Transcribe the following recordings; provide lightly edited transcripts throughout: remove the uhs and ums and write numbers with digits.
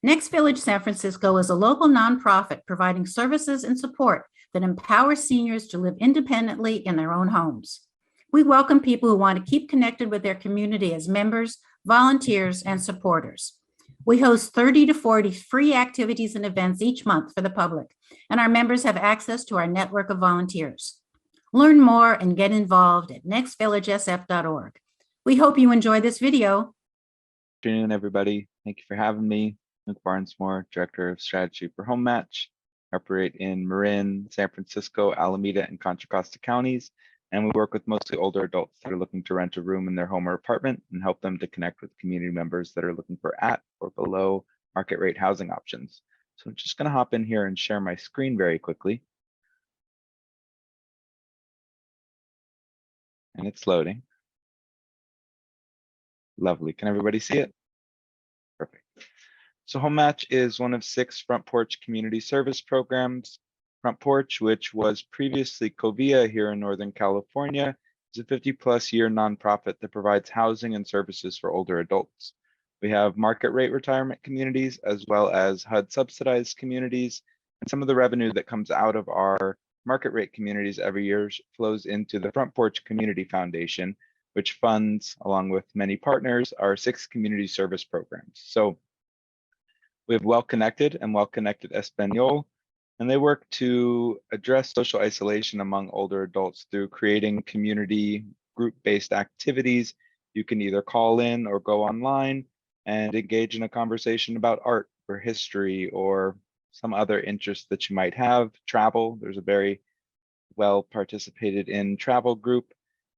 Next Village San Francisco is a local nonprofit providing services and support that empower seniors to live independently in their own homes. We welcome people who want to keep connected with their community as members, volunteers, and supporters. We host 30 to 40 free activities and events each month for the public, and our members have access to our network of volunteers. Learn more and get involved at nextvillagesf.org. We hope you enjoy this video. Good afternoon, everybody. Thank you for having me. Luke Barnesmore, Director of Strategy for Home Match. I operate in Marin, San Francisco, Alameda, and Contra Costa counties, and we work with mostly older adults that are looking to rent a room in their home or apartment and help them to connect with community members that are looking for at or below market rate housing options. So I'm just going to hop in here and share my screen very quickly. And it's loading. Lovely. Can everybody see it? Perfect. So Home Match is one of 6 Front Porch community service programs. Front Porch, which was previously Covia here in Northern California, is a 50+ year nonprofit that provides housing and services for older adults. We have market rate retirement communities as well as HUD subsidized communities, and some of the revenue that comes out of our market rate communities every year flows into the Front Porch Community Foundation, which funds, along with many partners, our 6 community service programs. So we have Well Connected and Well Connected Espanol, and they work to address social isolation among older adults through creating community group-based activities. You can either call in or go online and engage in a conversation about art or history or some other interest that you might have. Travel, there's a very well participated in travel group,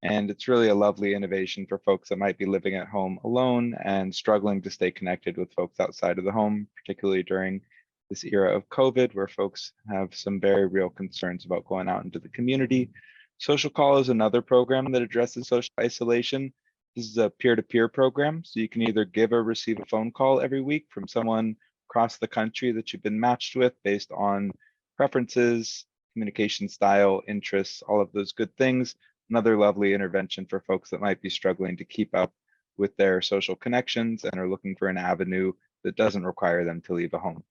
and it's really a lovely innovation for folks that might be living at home alone and struggling to stay connected with folks outside of the home, particularly during this era of COVID, where folks have some very real concerns about going out into the community. Social Call is another program that addresses social isolation. This is a peer-to-peer program, so you can either give or receive a phone call every week from someone across the country that you've been matched with based on preferences, communication style, interests, all of those good things. Another lovely intervention for folks that might be struggling to keep up with their social connections and are looking for an avenue that doesn't require them to leave a home.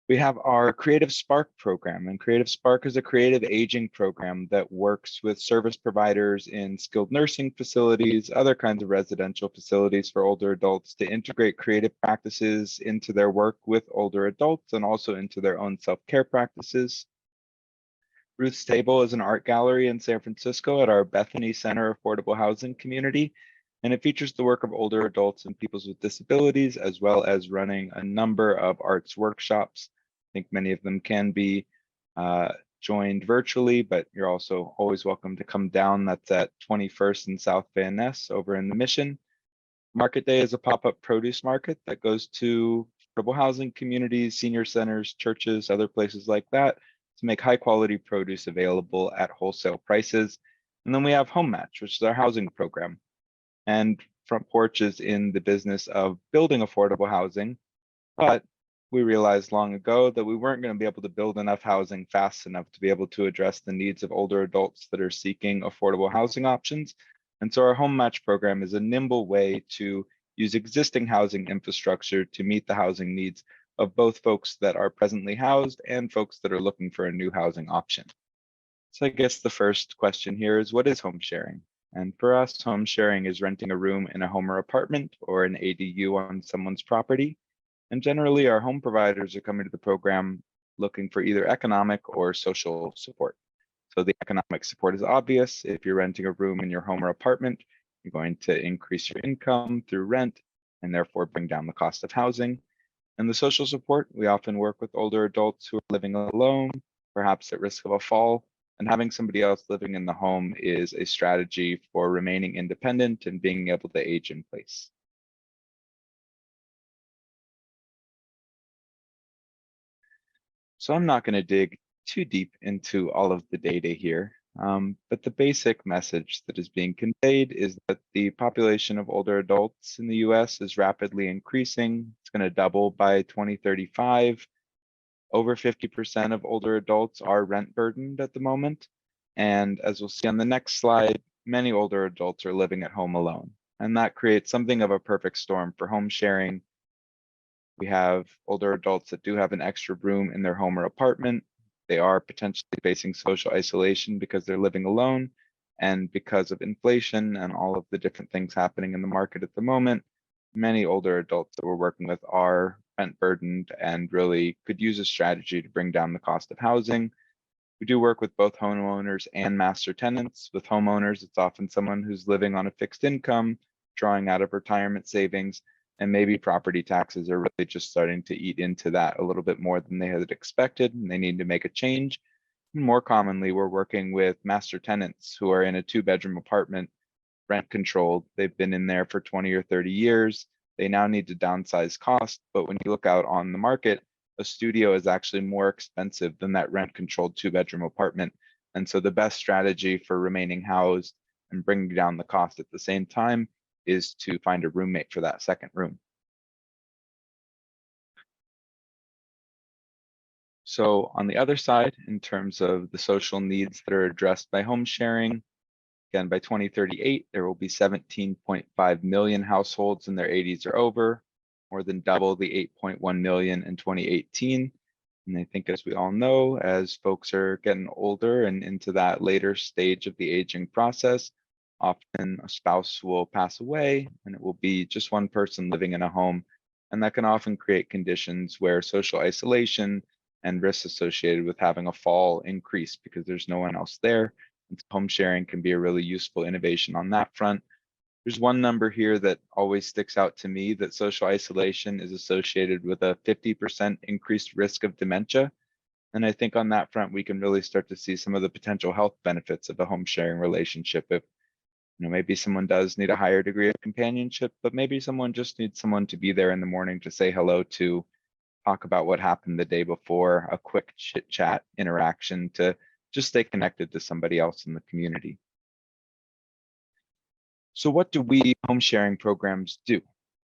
We have our Creative Spark program, and Creative Spark is a creative aging program that works with service providers in skilled nursing facilities, other kinds of residential facilities for older adults to integrate creative practices into their work with older adults and also into their own self-care practices. Ruth's Table is an art gallery in San Francisco at our Bethany Center Affordable Housing Community, and it features the work of older adults and people with disabilities, as well as running a number of arts workshops. I think many of them can be joined virtually, but you're also always welcome to come down. That's at 21st and South Van Ness over in the Mission. Market Day is a pop-up produce market that goes to affordable housing communities, senior centers, churches, other places like that, to make high quality produce available at wholesale prices. And then we have Home Match, which is our housing program. And Front Porch is in the business of building affordable housing, but we realized long ago that we weren't going to be able to build enough housing fast enough to be able to address the needs of older adults that are seeking affordable housing options. And so our Home Match program is a nimble way to use existing housing infrastructure to meet the housing needs of both folks that are presently housed and folks that are looking for a new housing option. So I guess the first question here is, what is home sharing? And for us, home sharing is renting a room in a home or apartment or an ADU on someone's property. And generally, our home providers are coming to the program looking for either economic or social support. So the economic support is obvious. If you're renting a room in your home or apartment, you're going to increase your income through rent and therefore bring down the cost of housing. And the social support, we often work with older adults who are living alone, perhaps at risk of a fall, and having somebody else living in the home is a strategy for remaining independent and being able to age in place. So I'm not going to dig too deep into all of the data here, but the basic message that is being conveyed is that the population of older adults in the US is rapidly increasing. It's going to double by 2035. Over 50% of older adults are rent burdened at the moment. And as we'll see on the next slide, many older adults are living at home alone. And that creates something of a perfect storm for home sharing. We have older adults that do have an extra room in their home or apartment. They are potentially facing social isolation because they're living alone. And because of inflation and all of the different things happening in the market at the moment, many older adults that we're working with are rent burdened and really could use a strategy to bring down the cost of housing. We do work with both homeowners and master tenants. With homeowners, it's often someone who's living on a fixed income, drawing out of retirement savings, and maybe property taxes are really just starting to eat into that a little bit more than they had expected, and they need to make a change. More commonly, we're working with master tenants who are in a 2-bedroom apartment, rent controlled. They've been in there for 20 or 30 years. They now need to downsize cost, but when you look out on the market, a studio is actually more expensive than that rent controlled 2-bedroom apartment. And so the best strategy for remaining housed and bringing down the cost at the same time is to find a roommate for that second room. So on the other side, in terms of the social needs that are addressed by home sharing, again, by 2038, there will be 17.5 million households in their 80s or over, more than double the 8.1 million in 2018. And I think, as we all know, as folks are getting older and into that later stage of the aging process, often a spouse will pass away and it will be just one person living in a home. And that can often create conditions where social isolation and risks associated with having a fall increase because there's no one else there. And home sharing can be a really useful innovation on that front. There's one number here that always sticks out to me, that social isolation is associated with a 50% increased risk of dementia. And I think on that front, we can really start to see some of the potential health benefits of a home sharing relationship. If maybe someone does need a higher degree of companionship, but maybe someone just needs someone to be there in the morning to say hello to, talk about what happened the day before, a quick chit chat interaction to just stay connected to somebody else in the community. So what do we home sharing programs do?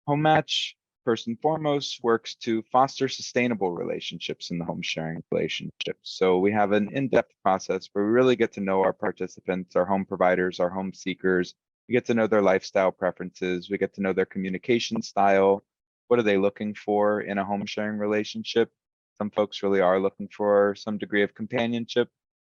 Home Match, first and foremost, works to foster sustainable relationships in the home sharing relationship. So we have an in-depth process where we really get to know our participants, our home providers, our home seekers. We get to know their lifestyle preferences. We get to know their communication style. What are they looking for in a home sharing relationship? Some folks really are looking for some degree of companionship.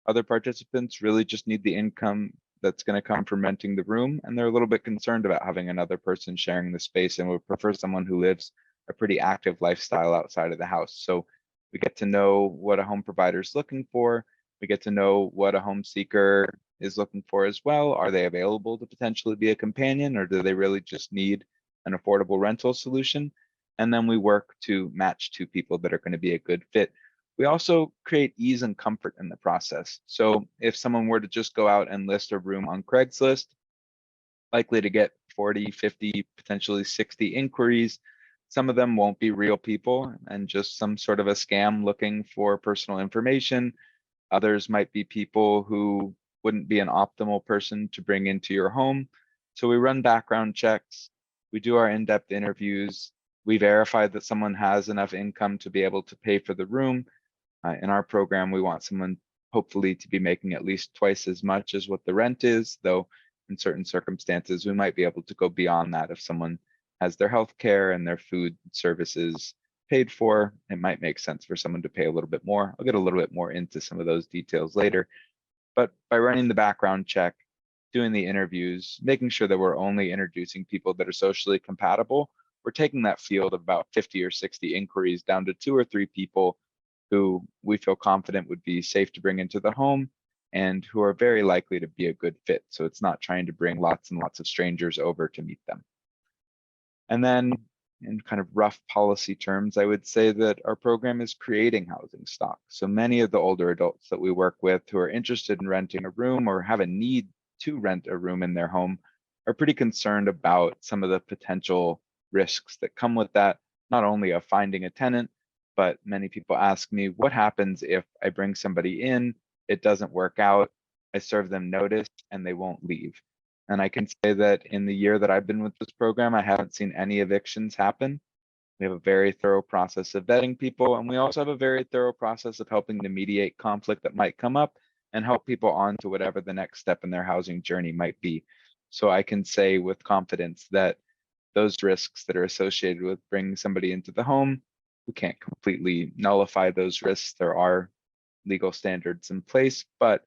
Other participants really just need the income that's going to come from renting the room, and they're a little bit concerned about having another person sharing the space and would prefer someone who lives a pretty active lifestyle outside of the house. So we get to know what a home provider is looking for. We get to know what a home seeker is looking for as well. Are they available to potentially be a companion, or do they really just need an affordable rental solution? And then we work to match two people that are going to be a good fit. We also create ease and comfort in the process. So if someone were to just go out and list a room on Craigslist, likely to get 40, 50, potentially 60 inquiries. Some of them won't be real people and just some sort of a scam looking for personal information. Others might be people who wouldn't be an optimal person to bring into your home. So we run background checks. We do our in-depth interviews. We verify that someone has enough income to be able to pay for the room. In our program, we want someone hopefully to be making at least twice as much as what the rent is, though in certain circumstances, we might be able to go beyond that. If someone has their health care and their food services paid for, it might make sense for someone to pay a little bit more. I'll get a little bit more into some of those details later. But by running the background check, doing the interviews, making sure that we're only introducing people that are socially compatible, we're taking that field of about 50 or 60 inquiries down to 2 or 3 people who we feel confident would be safe to bring into the home and who are very likely to be a good fit. So it's not trying to bring lots and lots of strangers over to meet them. And then in kind of rough policy terms, I would say that our program is creating housing stock. So many of the older adults that we work with who are interested in renting a room or have a need to rent a room in their home are pretty concerned about some of the potential risks that come with that, not only of finding a tenant, but many people ask me, what happens if I bring somebody in, it doesn't work out, I serve them notice, and they won't leave? And I can say that in the year that I've been with this program, I haven't seen any evictions happen. We have a very thorough process of vetting people, and we also have a very thorough process of helping to mediate conflict that might come up and help people on to whatever the next step in their housing journey might be. So I can say with confidence that those risks that are associated with bringing somebody into the home. We can't completely nullify those risks. There are legal standards in place, but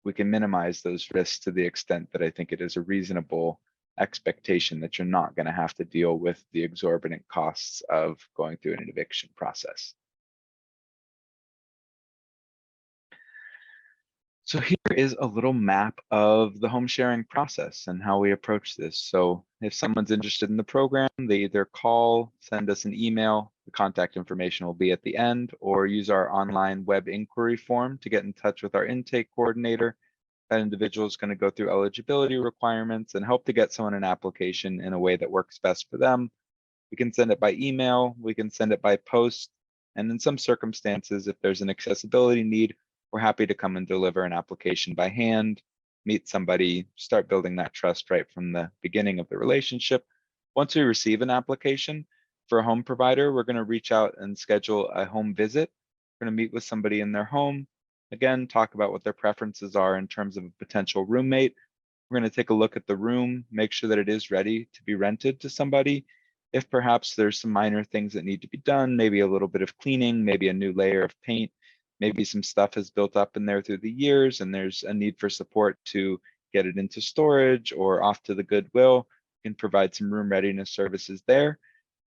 we can minimize those risks to the extent that I think it is a reasonable expectation that you're not going to have to deal with the exorbitant costs of going through an eviction process. So here is a little map of the home sharing process and how we approach this. So if someone's interested in the program, they either call, send us an email, the contact information will be at the end, or use our online web inquiry form to get in touch with our intake coordinator. That individual is going to go through eligibility requirements and help to get someone an application in a way that works best for them. We can send it by email, we can send it by post, and in some circumstances, if there's an accessibility need, we're happy to come and deliver an application by hand, meet somebody, start building that trust right from the beginning of the relationship. Once we receive an application for a home provider, we're going to reach out and schedule a home visit. We're going to meet with somebody in their home. Again, talk about what their preferences are in terms of a potential roommate. We're going to take a look at the room, make sure that it is ready to be rented to somebody. If perhaps there's some minor things that need to be done, maybe a little bit of cleaning, maybe a new layer of paint, maybe some stuff has built up in there through the years and there's a need for support to get it into storage or off to the Goodwill, we can provide some room readiness services there.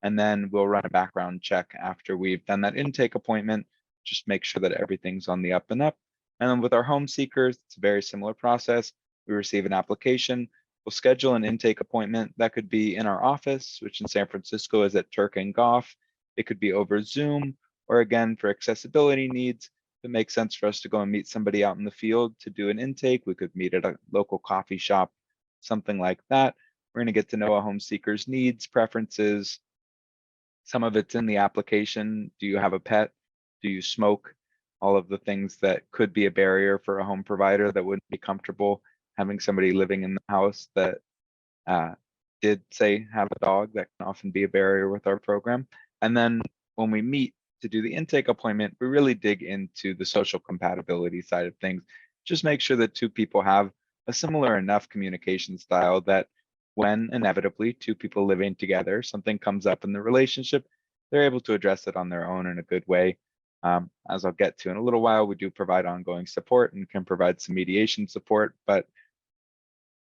And then we'll run a background check after we've done that intake appointment, just make sure that everything's on the up and up. And then with our home seekers, it's a very similar process. We receive an application, we'll schedule an intake appointment. That could be in our office, which in San Francisco is at Turk and Goff. It could be over Zoom, or again, for accessibility needs, if it makes sense for us to go and meet somebody out in the field to do an intake, we could meet at a local coffee shop, something like that. We're going to get to know a home seeker's needs, preferences. Some of it's in the application. Do you have a pet? Do you smoke? All of the things that could be a barrier for a home provider that wouldn't be comfortable having somebody living in the house that did say have a dog. That can often be a barrier with our program. And then when we meet to do the intake appointment, we really dig into the social compatibility side of things. Just make sure that two people have a similar enough communication style that when inevitably two people living together, something comes up in the relationship, they're able to address it on their own in a good way. As I'll get to in a little while, we do provide ongoing support and can provide some mediation support, but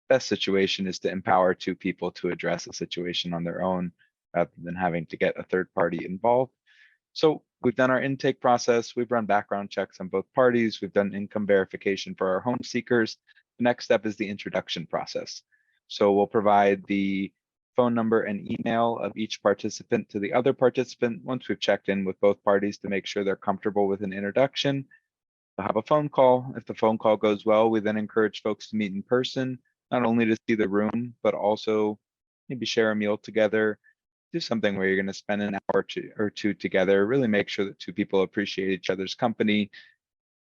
best situation is to empower two people to address a situation on their own rather than having to get a third party involved. So we've done our intake process, we've run background checks on both parties, we've done income verification for our home seekers. The next step is the introduction process. So we'll provide the phone number and email of each participant to the other participant once we've checked in with both parties to make sure they're comfortable with an introduction. We'll have a phone call. If the phone call goes well, we then encourage folks to meet in person, not only to see the room, but also maybe share a meal together, do something where you're going to spend an hour or two together, really make sure that two people appreciate each other's company.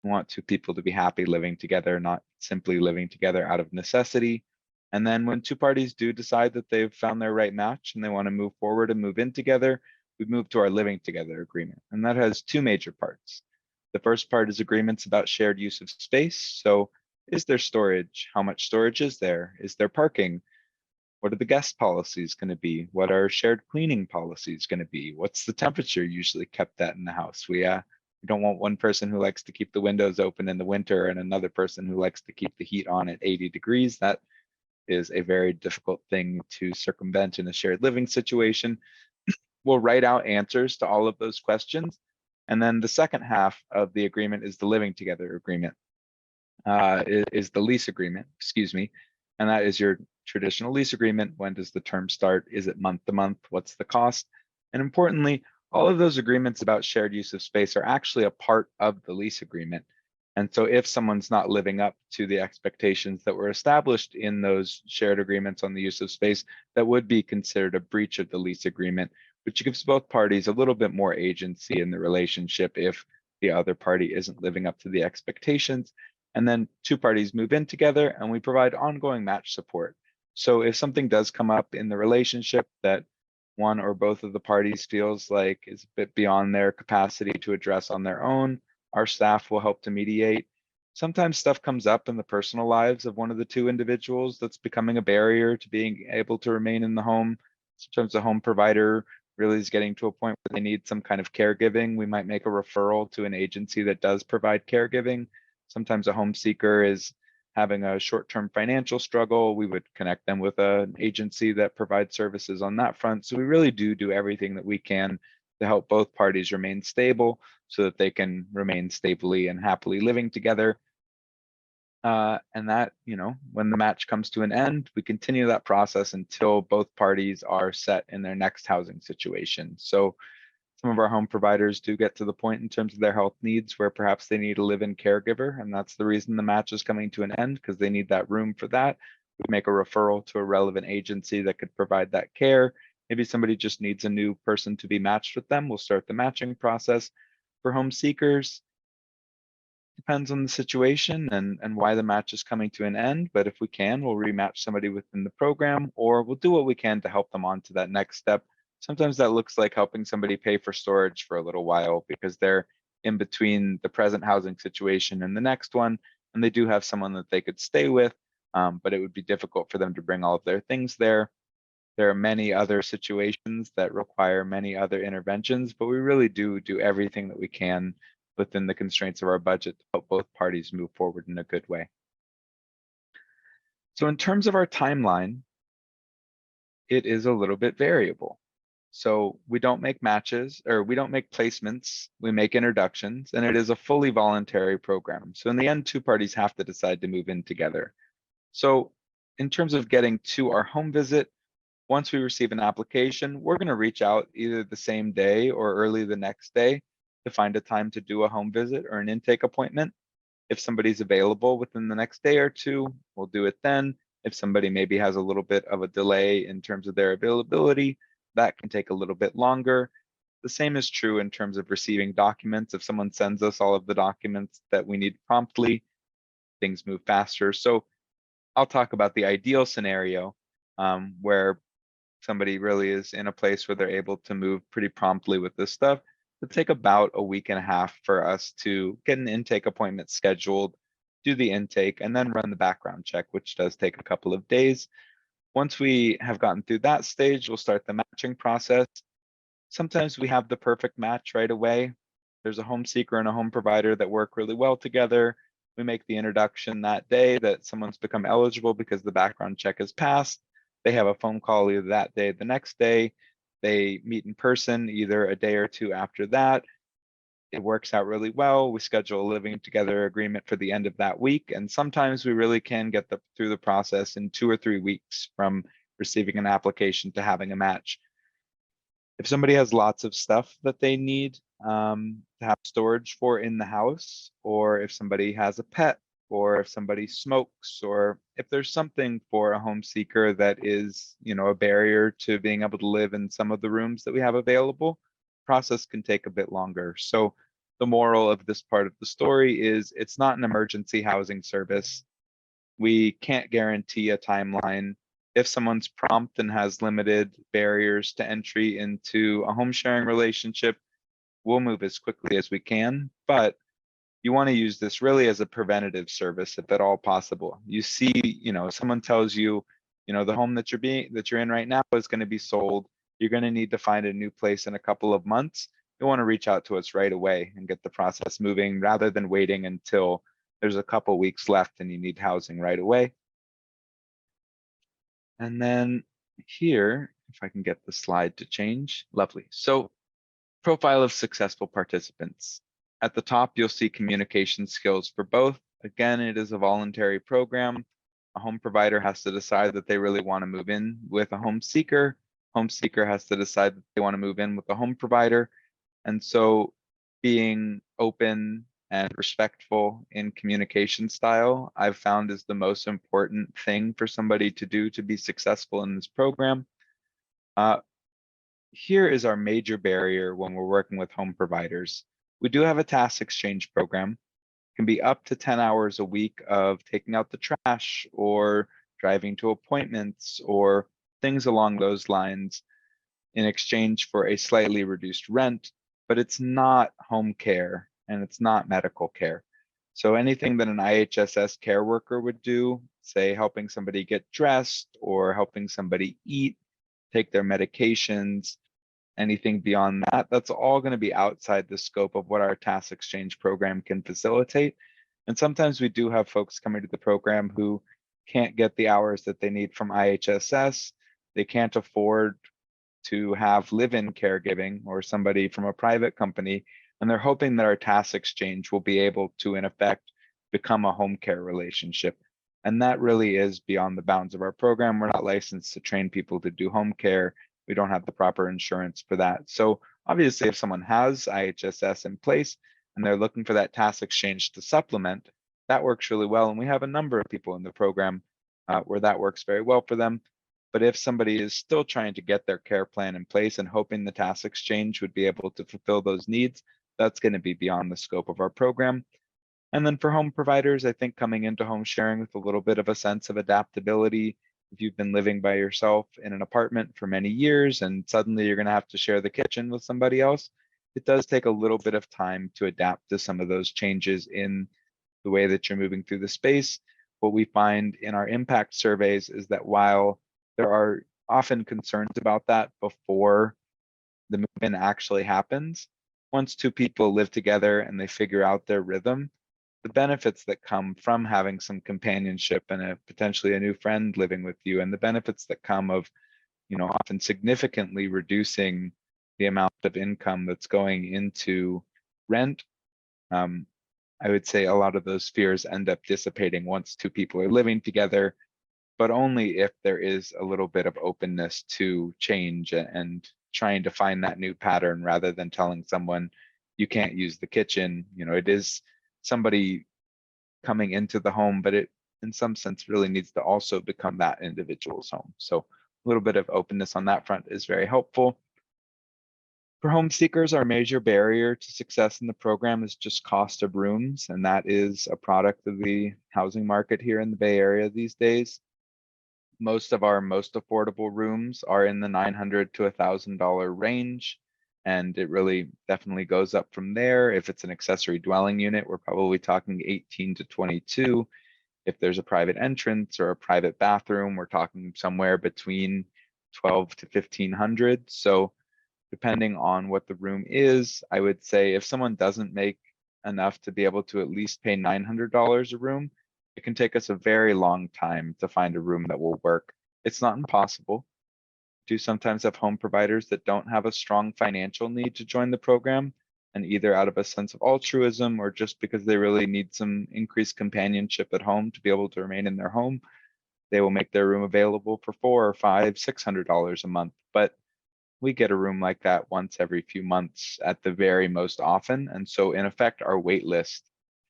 We want two people to be happy living together, not simply living together out of necessity. And then when two parties do decide that they've found their right match and they want to move forward and move in together, we move to our living together agreement. And that has two major parts. The first part is agreements about shared use of space. So is there storage? How much storage is there? Is there parking? What are the guest policies going to be? What are shared cleaning policies going to be? What's the temperature usually kept at in the house? We don't want one person who likes to keep the windows open in the winter and another person who likes to keep the heat on at 80 degrees. That is a very difficult thing to circumvent in a shared living situation. We'll write out answers to all of those questions. And then the second half of the agreement is the living together agreement, is the lease agreement, excuse me. And that is your traditional lease agreement. When does the term start? Is it month to month? What's the cost? And importantly, all of those agreements about shared use of space are actually a part of the lease agreement. And so if someone's not living up to the expectations that were established in those shared agreements on the use of space, that would be considered a breach of the lease agreement, which gives both parties a little bit more agency in the relationship if the other party isn't living up to the expectations. And then two parties move in together and we provide ongoing match support. So if something does come up in the relationship that one or both of the parties feels like is a bit beyond their capacity to address on their own, our staff will help to mediate. Sometimes stuff comes up in the personal lives of one of the two individuals that's becoming a barrier to being able to remain in the home. Sometimes the home provider really is getting to a point where they need some kind of caregiving. We might make a referral to an agency that does provide caregiving. Sometimes a home seeker is having a short-term financial struggle. We would connect them with an agency that provides services on that front. So we really do everything that we can to help both parties remain stable so that they can remain stably and happily living together. And that, when the match comes to an end, we continue that process until both parties are set in their next housing situation. So some of our home providers do get to the point in terms of their health needs where perhaps they need a live-in caregiver, and that's the reason the match is coming to an end, because they need that room for that. We make a referral to a relevant agency that could provide that care. Maybe somebody just needs a new person to be matched with them. We'll start the matching process. For home seekers, depends on the situation and why the match is coming to an end. But if we can, we'll rematch somebody within the program, or we'll do what we can to help them on to that next step. Sometimes that looks like helping somebody pay for storage for a little while because they're in between the present housing situation and the next one, and they do have someone that they could stay with, but it would be difficult for them to bring all of their things there. There are many other situations that require many other interventions, but we really do everything that we can within the constraints of our budget to help both parties move forward in a good way. So in terms of our timeline, it is a little bit variable. So we don't make matches, or we don't make placements, we make introductions, and it is a fully voluntary program. So in the end, two parties have to decide to move in together. So in terms of getting to our home visit, once we receive an application, we're going to reach out either the same day or early the next day to find a time to do a home visit or an intake appointment. If somebody's available within the next day or two, we'll do it then. If somebody maybe has a little bit of a delay in terms of their availability, that can take a little bit longer. The same is true in terms of receiving documents. If someone sends us all of the documents that we need promptly, things move faster. So I'll talk about the ideal scenario where somebody really is in a place where they're able to move pretty promptly with this stuff. It'll take about a week and a half for us to get an intake appointment scheduled, do the intake, and then run the background check, which does take a couple of days. Once we have gotten through that stage, we'll start the matching process. Sometimes we have the perfect match right away. There's a home seeker and a home provider that work really well together. We make the introduction that day that someone's become eligible because the background check is passed. They have a phone call either that day or the next day. They meet in person either a day or two after that. It works out really well. We schedule a living together agreement for the end of that week. And sometimes we really can get through the process in 2 or 3 weeks from receiving an application to having a match. If somebody has lots of stuff that they need to have storage for in the house, or if somebody has a pet, or if somebody smokes, or if there's something for a home seeker that is, a barrier to being able to live in some of the rooms that we have available, process can take a bit longer. So the moral of this part of the story is it's not an emergency housing service. We can't guarantee a timeline. If someone's prompt and has limited barriers to entry into a home sharing relationship, we'll move as quickly as we can, but you want to use this really as a preventative service if at all possible. You see, someone tells you, the home that you're in right now is going to be sold. You're going to need to find a new place in a couple of months. You want to reach out to us right away and get the process moving rather than waiting until there's a couple weeks left and you need housing right away. And then here, if I can get the slide to change, lovely. So profile of successful participants. At the top, you'll see communication skills for both. Again, it is a voluntary program. A home provider has to decide that they really want to move in with a home seeker. Home seeker has to decide that they want to move in with a home provider. And so being open and respectful in communication style, I've found is the most important thing for somebody to do to be successful in this program. Here is our major barrier when we're working with home providers. We do have a task exchange program. It can be up to 10 hours a week of taking out the trash or driving to appointments or things along those lines in exchange for a slightly reduced rent, but it's not home care and it's not medical care. So anything that an IHSS care worker would do, say helping somebody get dressed or helping somebody eat, take their medications, anything beyond that, that's all going to be outside the scope of what our task exchange program can facilitate. And sometimes we do have folks coming to the program who can't get the hours that they need from IHSS. They can't afford to have live-in caregiving or somebody from a private company, and they're hoping that our task exchange will be able to, in effect, become a home care relationship. And that really is beyond the bounds of our program. We're not licensed to train people to do home care. We don't have the proper insurance for that. So obviously, if someone has IHSS in place and they're looking for that task exchange to supplement, that works really well. And we have a number of people in the program where that works very well for them. But if somebody is still trying to get their care plan in place and hoping the task exchange would be able to fulfill those needs, that's going to be beyond the scope of our program. And then for home providers, I think coming into home sharing with a little bit of a sense of adaptability. If you've been living by yourself in an apartment for many years and suddenly you're going to have to share the kitchen with somebody else, it does take a little bit of time to adapt to some of those changes in the way that you're moving through the space. What we find in our impact surveys is that while there are often concerns about that before the move-in actually happens, once two people live together and they figure out their rhythm, the benefits that come from having some companionship and potentially a new friend living with you, and the benefits that come of, often significantly reducing the amount of income that's going into rent, I would say a lot of those fears end up dissipating once two people are living together, but only if there is a little bit of openness to change and trying to find that new pattern rather than telling someone you can't use the kitchen. It is somebody coming into the home, but it in some sense really needs to also become that individual's home. So a little bit of openness on that front is very helpful. For home seekers, our major barrier to success in the program is just cost of rooms, and that is a product of the housing market here in the Bay Area these days. Most of our most affordable rooms are in the $900 to $1,000 range, and it really definitely goes up from there. If it's an accessory dwelling unit, we're probably talking 18 to 22. If there's a private entrance or a private bathroom, we're talking somewhere between 12 to 1,500. So depending on what the room is, I would say if someone doesn't make enough to be able to at least pay $900 a room, it can take us a very long time to find a room that will work. It's not impossible. We do sometimes have home providers that don't have a strong financial need to join the program, and either out of a sense of altruism or just because they really need some increased companionship at home to be able to remain in their home, they will make their room available for $400 or $500, $600 a month. But we get a room like that once every few months at the very most often. And so in effect, our wait list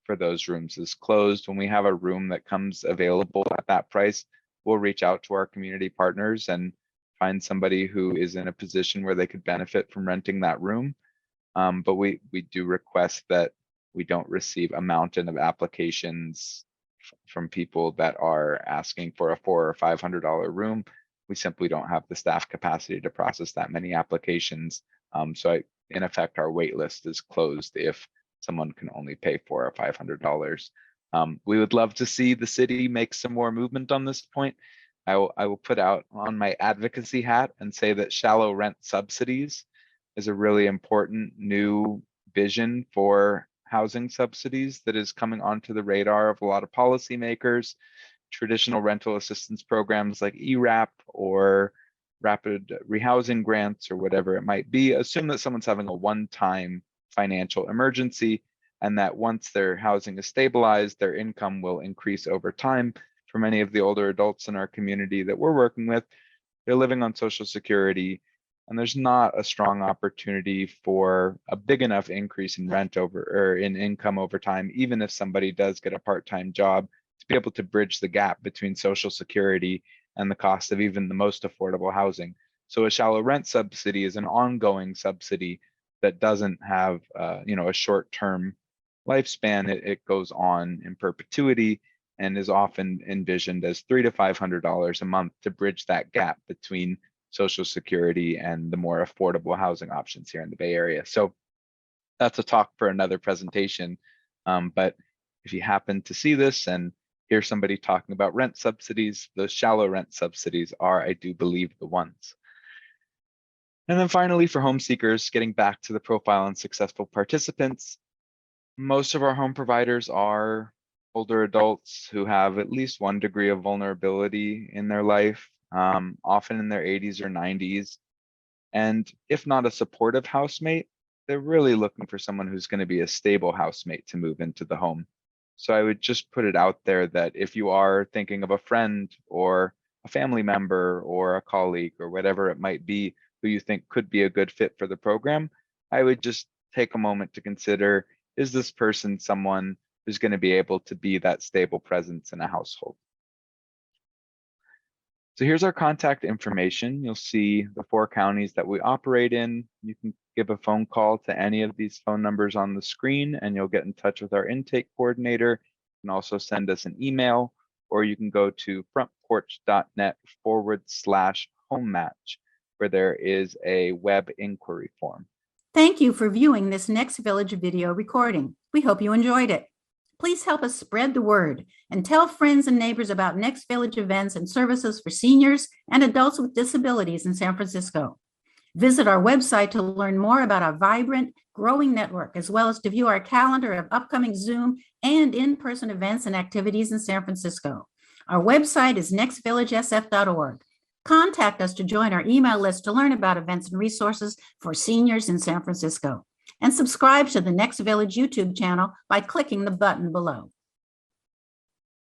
for those rooms is closed. When we have a room that comes available at that price, we'll reach out to our community partners and find somebody who is in a position where they could benefit from renting that room. But we do request that we don't receive a mountain of applications from people that are asking for a $400 or $500 room. We simply don't have the staff capacity to process that many applications. In effect, our wait list is closed if someone can only pay $400 or $500. We would love to see the city make some more movement on this point. I will put out on my advocacy hat and say that shallow rent subsidies is a really important new vision for housing subsidies that is coming onto the radar of a lot of policymakers. Traditional rental assistance programs like ERAP or rapid rehousing grants or whatever it might be assume that someone's having a one-time financial emergency, and that once their housing is stabilized, their income will increase over time. For many of the older adults in our community that we're working with, they're living on Social Security, and there's not a strong opportunity for a big enough increase in rent or in income over time, even if somebody does get a part-time job, to be able to bridge the gap between Social Security and the cost of even the most affordable housing. So a shallow rent subsidy is an ongoing subsidy that doesn't have a short-term lifespan. It goes on in perpetuity and is often envisioned as $300 to $500 a month to bridge that gap between Social Security and the more affordable housing options here in the Bay Area. So that's a talk for another presentation. But if you happen to see this and hear somebody talking about rent subsidies, those shallow rent subsidies are, I do believe, the ones. And then finally, for home seekers, getting back to the profile and successful participants, most of our home providers are older adults who have at least one degree of vulnerability in their life, often in their 80s or 90s. And if not a supportive housemate, they're really looking for someone who's going to be a stable housemate to move into the home. So I would just put it out there that if you are thinking of a friend or a family member or a colleague or whatever it might be who you think could be a good fit for the program, I would just take a moment to consider, is this person someone who's going to be able to be that stable presence in a household? So here's our contact information. You'll see the 4 counties that we operate in. You can give a phone call to any of these phone numbers on the screen and you'll get in touch with our intake coordinator. You can also send us an email, or you can go to frontporch.net/home match, where there is a web inquiry form. Thank you for viewing this Next Village video recording. We hope you enjoyed it. Please help us spread the word and tell friends and neighbors about Next Village events and services for seniors and adults with disabilities in San Francisco. Visit our website to learn more about our vibrant, growing network, as well as to view our calendar of upcoming Zoom and in-person events and activities in San Francisco. Our website is nextvillagesf.org. Contact us to join our email list to learn about events and resources for seniors in San Francisco. And subscribe to the Next Village YouTube channel by clicking the button below.